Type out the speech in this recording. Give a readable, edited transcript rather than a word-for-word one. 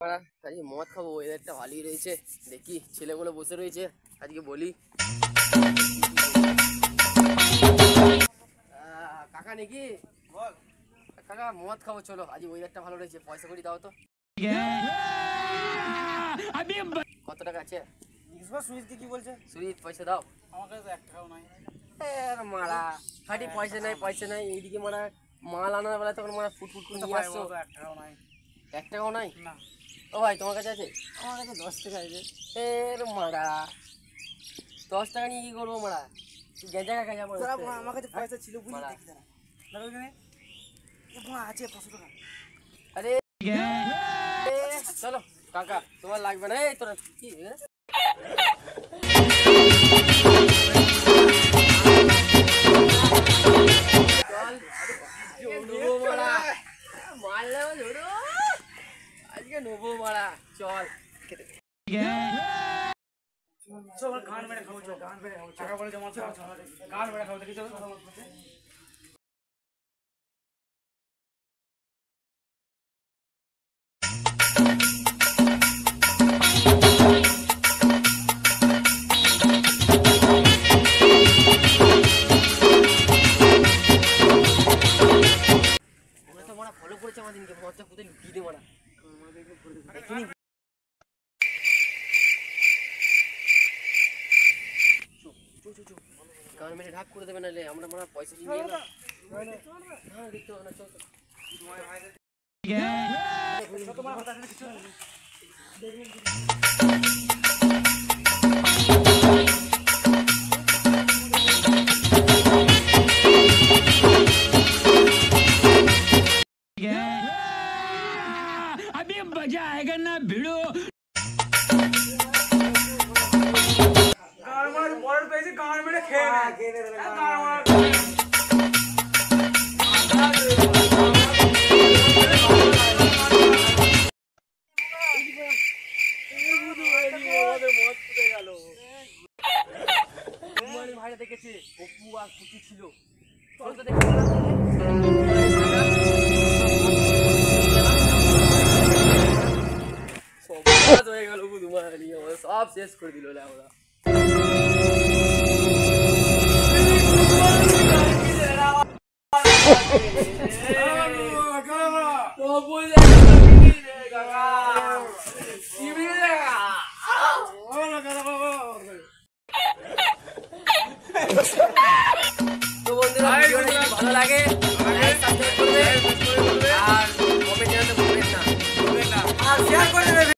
আজকে মদ খাবো, ওয়েদারটা ভালোই রয়েছে। দেখি ছেলেগুলো বসে রয়েছে, আজকে বলি কাকা নাকি বল কাকা মদ খাবো, চলো আজ ওয়েদারটা ভালো রয়েছে, পয়সা করি দাও তো। কত টাকা আছে? সুজিত কি বলছে? সুজিত পয়সা দাও। আমার কাছে 1 টাকাও নাই। মারা খাটি পয়সা নাই, পয়সা নাই, এইদিকে মারা মাল আনার বেলা তখন মারা ফুট ফুট করে নিয়ে আসছো। 1 টাকাও নাই। 1 টাকাও নাই না। ও ভাই তোমার কাছে আছে? আমার কাছে 10 টাকা আছে। মারা 10 টাকা নিয়ে কি করবো মারা? তুই গেঁজা কাকা যাবো। আমার কাছে পয়সা ছিল বুঝলি, দেখি না ওখানে আছে 500 টাকা। আরে চলো কাকা, তোমার লাগবে না। এই তোরা কি আজকে নেবো মারা, চল গান মেরে খাবো, গান মেরে খাবো, টাকা বলে জমা গান মেরে খাবো, দেখি চলো। ফলো করেছে আমাদেরকে, মজা কোথায় লুকিয়ে দে মারা। গান মেরে ঢাক করে দেবে, নাহলে আমরা মারা পয়সা নিয়ে না দেখতে হবে না। চল अभी मजा आएगा ना भिड़ो। গান মার বড় পেয়েছি, গান মেরে খেয়ে ভাইরা দেখেছে অপু আর কুচি ছিল, সব হয়ে গেল, সব শেষ করে দিল ওরা। তো বন্ধুরা ভিডিওটা যদি ভালো লাগে লাইক সাবস্ক্রাইব করবে আর কমেন্ট জানাতে ভুলবেন না, আর শেয়ার করে